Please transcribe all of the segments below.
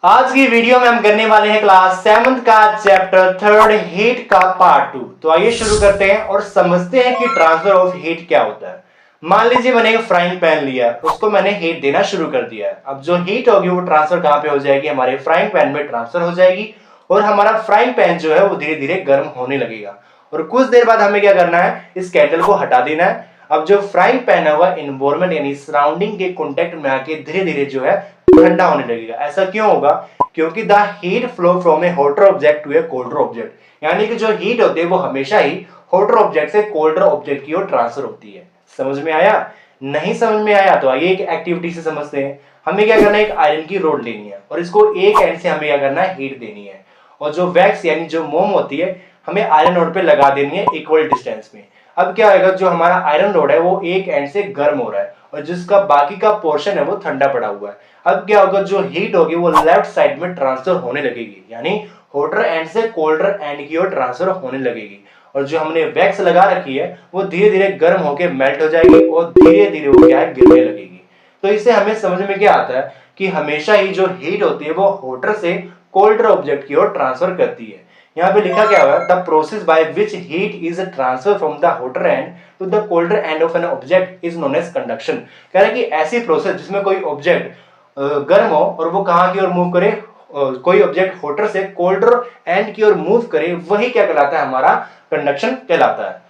आज की वीडियो में हम करने वाले हैं क्लास 7th का चैप्टर 3 हीट का पार्ट 2। तो आइए शुरू करते हैं और समझते हैं कि ट्रांसफर ऑफ हीट क्या होता है। मान लीजिए मैंने एक फ्राइंग पैन लिया, उसको मैंने हीट देना शुरू कर दिया। अब जो हीट होगी वो ट्रांसफर कहां पे हो जाएगी, हमारे फ्राइंग पैन में ट्रांसफर हो जाएगी और हमारा फ्राइंग पैन जो है वो धीरे धीरे गर्म होने लगेगा। और कुछ देर बाद हमें क्या करना है, इस कैंडल को हटा देना है। अब जो फ्राइंग पैन है वह इन्वायरमेंट यानी सराउंडिंग के कॉन्टेक्ट में आके धीरे धीरे जो है ठंडा होने लगेगा। ऐसा क्यों होगा? क्योंकि the heat flow from a hotter object to a colder object, यानी कि जो हीट होती है वो हमेशा ही हॉटर ऑब्जेक्ट से कोल्डर ऑब्जेक्ट की ओर ट्रांसफर होती है। समझ में आया? नहीं समझ में आया तो आइए एक एक्टिविटी से समझते हैं। हमें क्या करना है, एक आयरन की रोड लेनी है और इसको एक एंड से हमें क्या करना है, हीट देनी है। और जो वैक्स यानी जो मोम होती है हमें आयरन रोड पे लगा देनी है इक्वल डिस्टेंस में। अब क्या होगा, जो हमारा आयरन रोड है वो एक एंड से गर्म हो रहा है और जिसका बाकी का पोर्शन है वो ठंडा पड़ा हुआ है। अब क्या होगा, जो हीट होगी वो लेफ्ट साइड में ट्रांसफर होने लगेगी, यानी हॉटर एंड से कोल्डर एंड की ओर ट्रांसफर होने लगेगी। और जो हमने वैक्स लगा रखी है वो धीरे धीरे गर्म होकर मेल्ट हो जाएगी और धीरे धीरे वो क्या है, गिरने लगेगी। तो इससे हमें समझ में क्या आता है कि हमेशा ही जो हीट होती है वो हॉटर से कोल्डर ऑब्जेक्ट की ओर ट्रांसफर करती है। यहाँ पे लिखा क्या हुआ है, the process by which heat is transfer from the hotter end to the colder end of an object is known as conduction. कह रहा है कि ऐसी प्रोसेस जिसमें कोई ऑब्जेक्ट गर्म हो और वो कहां की ओर मूव करे, कोई ऑब्जेक्ट हॉटर से कोल्डर एंड की ओर मूव करे, वही क्या कहलाता है, हमारा कंडक्शन कहलाता है।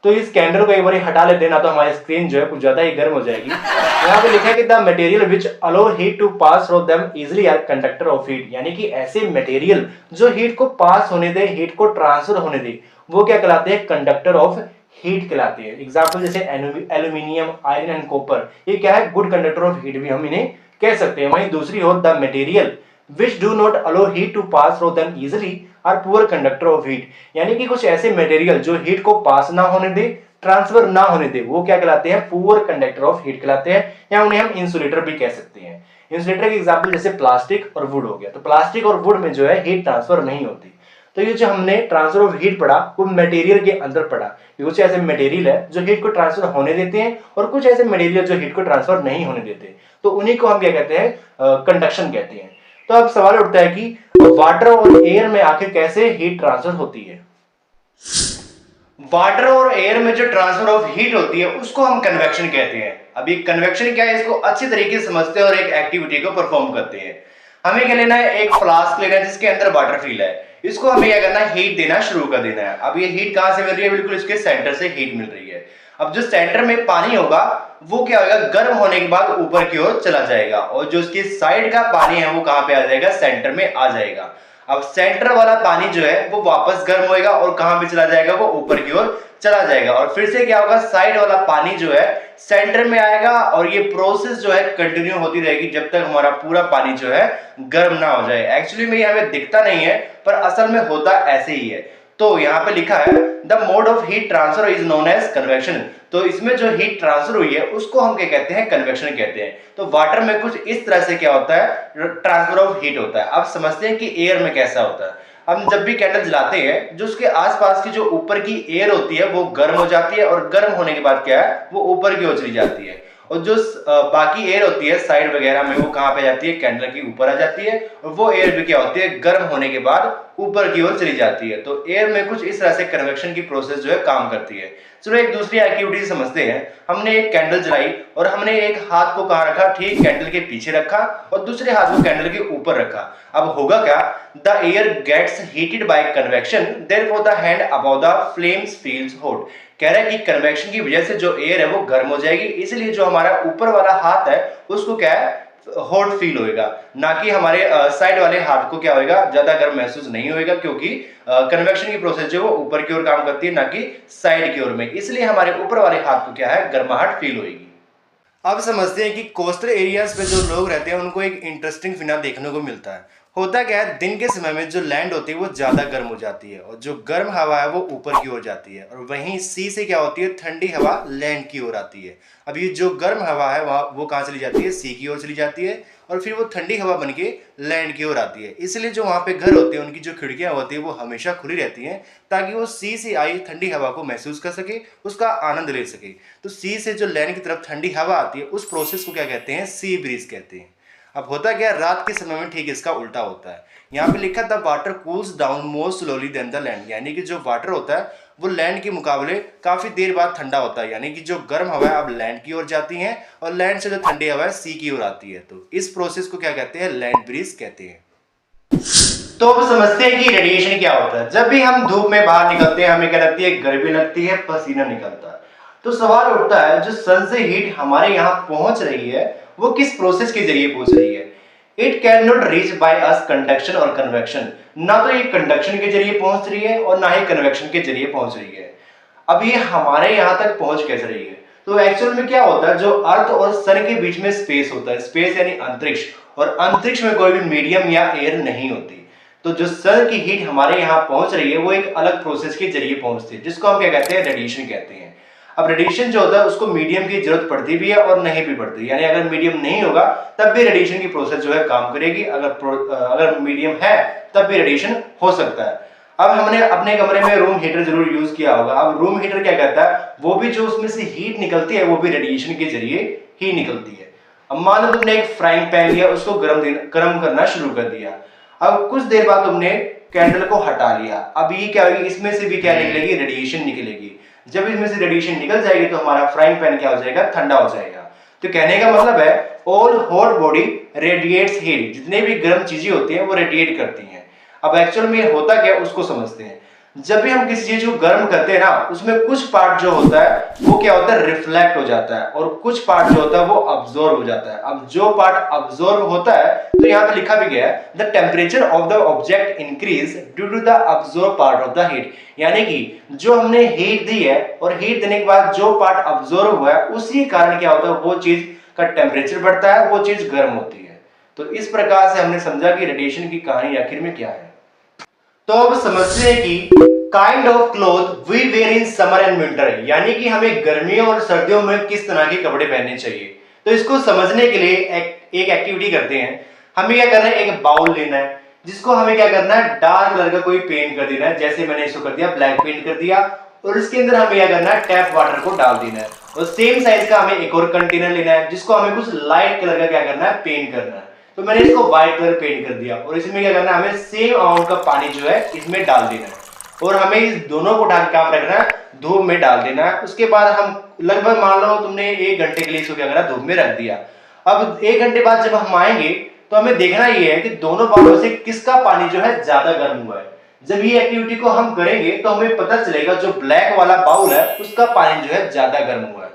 तो इस कैंडल को एक बार हटा लेते हैं ना तो हमारी स्क्रीन जो है कुछ ज्यादा ही गर्म हो जाएगी। यहाँ पे लिखा है कि the material which allow heat to pass through them easily are conductor of heat, यानी कि ऐसे मटेरियल जो हीट को पास होने दे, हीट को ट्रांसफर होने दे, वो क्या कहलाते हैं, कंडक्टर ऑफ हीट कहलाते हैं। एग्जांपल जैसे एल्यूमिनियम, आयरन एंड कॉपर, ये क्या है, गुड कंडक्टर ऑफ हीट भी हम इन्हें कह सकते हैं। वहीं दूसरी ओर the material which do not allow heat to pass through them easily are poor conductor of heat, यानी कि कुछ ऐसे मटेरियल जो हीट को पास ना होने दे, ट्रांसफर ना होने दे, वो क्या कहलाते हैं, पुअर कंडक्टर ऑफ हीट कहलाते हैं, या उन्हें हम इंसुलेटर भी कह सकते हैं। इंसुलेटर के एग्जांपल जैसे प्लास्टिक और वुड हो गया। तो प्लास्टिक और वुड में जो है हीट ट्रांसफर नहीं होती। तो ये जो हमने ट्रांसफर ऑफ हीट पढ़ा वो मटेरियल के अंदर पढ़ा। कुछ ऐसे मटेरियल है जो हीट को ट्रांसफर होने देते हैं और कुछ ऐसे मटेरियल जो हीट को ट्रांसफर नहीं होने देते, तो उन्हीं को हम क्या कहते हैं, कंडक्शन कहते हैं। तो अब सवाल उठता है कि वाटर और एयर में आखिर कैसे हीट ट्रांसफर होती है। वाटर और एयर में जो ट्रांसफर ऑफ हीट होती है उसको हम कन्वेक्शन कहते हैं। अभी कन्वेक्शन क्या है, इसको अच्छी तरीके से समझते हैं और एक एक्टिविटी को परफॉर्म करते हैं। हमें क्या लेना है, एक फ्लास्क लेना है जिसके अंदर वाटर फिल है। इसको हमें क्या करना है, हीट देना शुरू कर देना है। अब ये हीट कहां से मिल रही है, बिल्कुल इसके सेंटर से हीट मिल रही है। अब जो सेंटर में पानी होगा वो क्या होगा, गर्म होने के बाद ऊपर की ओर चला जाएगा और जो उसकी साइड का पानी है वो कहां पे आ जाएगा, सेंटर में आ जाएगा। अब सेंटर वाला पानी जो है वो वापस गर्म होएगा और कहां पे चला जाएगा, वो ऊपर की ओर चला जाएगा। और फिर से क्या होगा, साइड वाला पानी जो है सेंटर में आएगा और ये प्रोसेस जो है कंटिन्यू होती रहेगी जब तक हमारा पूरा पानी जो है गर्म ना हो जाए। एक्चुअली में ये हमें दिखता नहीं है पर असल में होता ऐसे ही है। तो यहाँ पे लिखा है the mode of heat transfer is known as convection. तो इसमें जो हीट ट्रांसफर हुई है उसको हम क्या कहते हैं, कन्वेक्शन कहते हैं। तो वाटर में कुछ इस तरह से क्या होता है, ट्रांसफर ऑफ हीट होता है। अब समझते हैं कि एयर में कैसा होता है। हम जब भी कैंडल जलाते हैं जो उसके आसपास की जो ऊपर की एयर होती है वो गर्म हो जाती है और गर्म होने के बाद क्या है, वो ऊपर की ओर चली जाती है। और जो बाकी एयर होती है साइड वगैरह में, वो कहां पे जाती है, कैंडल के ऊपर आ जाती है और वो एयर भी क्या होती है, गर्म होने के बाद ऊपर की ओर चली जाती है। तो एयर में कुछ इस तरह से कन्वेक्शन की प्रोसेस जो है काम करती है। चलो एक दूसरी एक्टिविटी समझते हैं। हमने एक कैंडल जलाई और हमने एक हाथ को कहां रखा, ठीक कैंडल के पीछे रखा और दूसरे हाथ को कैंडल के ऊपर रखा। अब होगा क्या, the air gets heated by convection, therefore the hand above the flames feels hot. कह रहा है कि कन्वेक्शन की वजह से जो एयर है वो गर्म हो जाएगी, इसलिए जो हमारा ऊपर वाला हाथ है उसको क्या है, हॉट फील होएगा, ना कि हमारे साइड वाले हाथ को क्या होएगा, ज्यादा गर्म महसूस नहीं होएगा, क्योंकि कन्वेक्शन की प्रोसेस जो वो ऊपर की ओर काम करती है ना कि साइड की ओर में, इसलिए हमारे ऊपर वाले हाथ को क्या है, गर्माहट फील होएगी। अब समझते हैं कि कोस्टल एरियाज पे जो लोग रहते हैं उनको एक इंटरेस्टिंग फिनोमेना देखने को मिलता है। होता क्या है, दिन के समय में जो लैंड होती है वो ज़्यादा गर्म हो जाती है और जो गर्म हवा है वो ऊपर की ओर जाती है और वहीं सी से क्या होती है, ठंडी हवा लैंड की ओर आती है। अब ये जो गर्म हवा है वहाँ वो कहाँ चली जाती है, सी की ओर चली जाती है और फिर वो ठंडी हवा बन के लैंड की ओर आती है। इसलिए जो वहाँ पे घर होते हैं उनकी जो खिड़कियाँ होती है वो हमेशा खुली रहती हैं ताकि वो सी से आई ठंडी हवा को महसूस कर सके, उसका आनंद ले सके। तो सी से जो लैंड की तरफ ठंडी हवा आती है उस प्रोसेस को क्या कहते हैं, सी ब्रीज कहते हैं। अब होता क्या है, रात के समय में ठीक इसका उल्टा होता है। यहाँ पे लिखा था water cools down more slowly than the land, यानी कि जो वाटर होता है वो लैंड के मुकाबले काफी देर बाद ठंडा होता है, यानी कि जो गर्म हवा है अब लैंड की ओर जाती है और लैंड से जो ठंडी हवा है सी की ओर आती है। तो इस प्रोसेस को क्या कहते हैं, लैंड ब्रीज कहते हैं। तो अब समझते हैं कि रेडिएशन क्या होता है। जब भी हम धूप में बाहर निकलते हैं हमें क्या लगती है, गर्मी लगती है, पसीना निकलता है। तो सवाल उठता है जो सन से हीट हमारे यहाँ पहुंच रही है वो किस प्रोसेस के जरिए पहुंच रही है। It can not reach by us conduction और कन्वेक्शन, ना तो ये कंडक्शन के जरिए पहुंच रही है और ना ही कन्वेक्शन के जरिए पहुंच रही है। अब ये हमारे यहाँ तक पहुंच कैसे रही है, तो एक्चुअल में क्या होता है, जो अर्थ और सन के बीच में स्पेस होता है, स्पेस यानी अंतरिक्ष, और अंतरिक्ष में कोई भी मीडियम या एयर नहीं होती। तो जो सन की हीट हमारे यहाँ पहुंच रही है वो एक अलग प्रोसेस के जरिए पहुंचती है, जिसको हम क्या कहते हैं, रेडिएशन कहते हैं। अब रेडिएशन जो होता है उसको मीडियम की जरूरत पड़ती भी है और नहीं भी पड़ती, यानी अगर मीडियम नहीं होगा तब भी रेडिएशन की प्रोसेस जो है काम करेगी, अगर मीडियम है तब भी रेडिएशन हो सकता है। अब हमने अपने कमरे में रूम हीटर जरूर यूज किया होगा। अब रूम हीटर क्या करता है, वो भी जो उसमें से हीट निकलती है वो भी रेडिएशन के जरिए ही निकलती है। अब मान लो तुमने एक फ्राइंग पैन लिया, उसको गर्म करना शुरू कर दिया। अब कुछ देर बाद तुमने कैंडल को हटा लिया। अब ये क्या होगी, इसमें से भी क्या निकलेगी, रेडिएशन निकलेगी। जब इसमें से रेडिएशन निकल जाएगी तो हमारा फ्राइंग पैन क्या हो जाएगा, ठंडा हो जाएगा। तो कहने का मतलब है all hot body radiates heat, जितने भी गर्म चीजें होती हैं वो रेडिएट करती हैं। अब एक्चुअल में होता क्या उसको समझते हैं। जब भी हम किसी चीज को गर्म करते हैं ना, उसमें कुछ पार्ट जो होता है वो क्या होता है, रिफ्लेक्ट हो जाता है, और कुछ पार्ट जो होता है वो अब्सॉर्ब हो जाता है। अब जो पार्ट अब्सॉर्ब होता है, तो यहाँ पे लिखा भी गया है the temperature of the object increase due to the absorb part of the heat, यानी कि जो हमने हीट दी है और हीट देने के बाद जो पार्ट अब्सॉर्ब हुआ है उसी कारण क्या होता है, वो चीज का टेम्परेचर बढ़ता है, वो चीज गर्म होती है। तो इस प्रकार से हमने समझा कि रेडिएशन की कहानी आखिर में क्या है। तो अब समझते हैं कि kind of cloth we wear in summer and winter, यानी कि हमें गर्मियों और सर्दियों में किस तरह के कपड़े पहनने चाहिए। तो इसको समझने के लिए एक एक्टिविटी करते हैं। हमें क्या करना है, एक बाउल लेना है जिसको हमें क्या करना है, डार्क कलर का कोई पेंट कर देना है। जैसे मैंने इसको कर दिया, ब्लैक पेंट कर दिया, और इसके अंदर हमें क्या करना है, टैप वाटर को डाल देना है। और सेम साइज का हमें एक और कंटेनर लेना है जिसको हमें कुछ लाइट कलर का क्या करना है, पेंट करना है। तो मैंने इसको व्हाइट कलर पेंट कर दिया, और इसमें क्या करना है, हमें सेम अमाउंट का पानी जो है इसमें डाल देना है, और हमें इस दोनों को ढक काम रखना है, धूप में डाल देना है। उसके बाद हम लगभग मान लो तुमने 1 घंटे के लिए इसको क्या करना, धूप में रख दिया। अब 1 घंटे बाद जब हम आएंगे तो हमें देखना ये है कि दोनों बाउलों से किसका पानी जो है ज्यादा गर्म हुआ है। जब ये एक्टिविटी को हम करेंगे तो हमें पता चलेगा जो ब्लैक वाला बाउल है उसका पानी जो है ज्यादा गर्म हुआ है।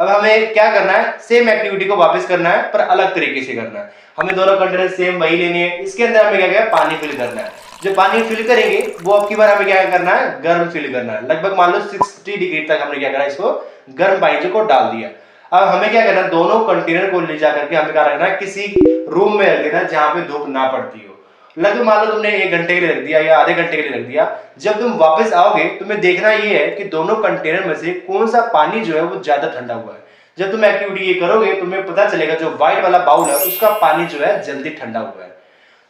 अब हमें क्या करना है, सेम एक्टिविटी को वापस करना है पर अलग तरीके से करना है। हमें दोनों कंटेनर सेम वही लेने हैं। इसके अंदर हमें क्या क्या पानी फिल करना है। जो पानी फिल करेंगे वो अब की बार हमें क्या करना है, गर्म फिल करना है। लगभग मान लो 60 डिग्री तक हमने क्या करा, इसको गर्म पानी को डाल दिया। अब हमें क्या करना है, दोनों कंटेनर को ले जाकर के हमें क्या रखना है, किसी रूम में रख देना जहां पे धूप ना पड़ती हो। लगभग मान लो तुमने 1 घंटे के लिए रख दिया या आधे घंटे के लिए रख दिया। जब तुम वापस आओगे तुम्हें देखना ये है कि दोनों कंटेनर में से कौन सा पानी जो है वो ज्यादा ठंडा हुआ है। जब तुम एक्टिविटी ये करोगे तुम्हें पता चलेगा जो व्हाइट वाला बाउल है उसका पानी जो है जल्दी ठंडा हुआ है।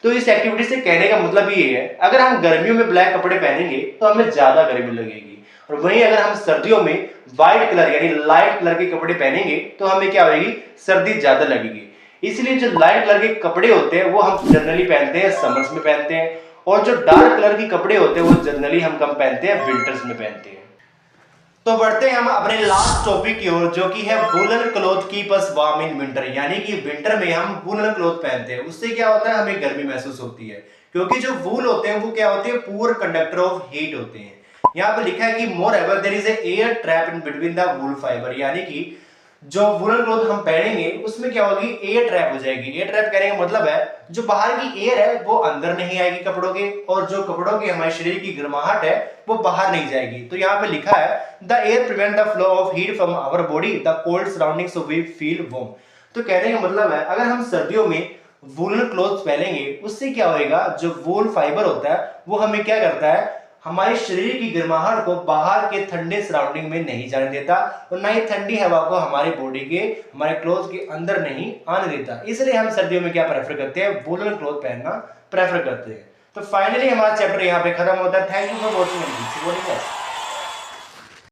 तो इस एक्टिविटी से कहने का मतलब ये है, अगर हम गर्मियों में ब्लैक कपड़े पहनेंगे तो हमें ज्यादा गर्मी लगेगी, और वहीं अगर हम सर्दियों में व्हाइट कलर यानी लाइट कलर के कपड़े पहनेंगे तो हमें क्या होगी, सर्दी ज्यादा लगेगी। इसलिए जो लाइट कलर के कपड़े होते हैं वो हम जनरली पहनते हैं समर्स में पहनते हैं, और जो डार्क कलर के कपड़े होते हैं वो जनरली हम कम पहनते हैं, विंटर्स में पहनते हैं। तो बढ़ते हैं हम अपने लास्ट टॉपिक की ओर, जो कि है woollen cloth keep us warm in winter, यानी कि विंटर में हम वूलन क्लॉथ पहनते हैं। उससे क्या होता है, हमें गर्मी महसूस होती है, क्योंकि जो वूल होते हैं वो क्या होते हैं, पुअर कंडक्टर ऑफ हीट होते हैं। यहाँ पर लिखा है कि moreover there is a air trap in between the wool fibre, यानी कि जो वूलन क्लॉथ हम पहनेंगे उसमें क्या होगी, एयर ट्रैप हो जाएगी। एयर ट्रैप कहने का मतलब है जो बाहर की एयर है वो अंदर नहीं आएगी कपड़ों के, और जो कपड़ों की हमारे शरीर की गर्माहट है वो बाहर नहीं जाएगी। तो यहाँ पे लिखा है the air prevent the flow of heat from our body the cold surrounding so we feel warm. तो कहने का मतलब है अगर हम सर्दियों में वूलन क्लॉथ पहनेंगे उससे क्या होएगा, जो वूल फाइबर होता है वो हमें क्या करता है, हमारे शरीर की गर्माहट को बाहर के ठंडे सराउंडिंग में नहीं जाने देता, और ना ही ठंडी हवा को हमारे बॉडी के, हमारे क्लोथ के अंदर नहीं आने देता। इसलिए हम सर्दियों में क्या प्रेफर करते हैं, वूलन क्लॉथ पहनना प्रेफर करते हैं। तो फाइनली हमारा चैप्टर यहाँ पे खत्म होता है। Thank you for watching.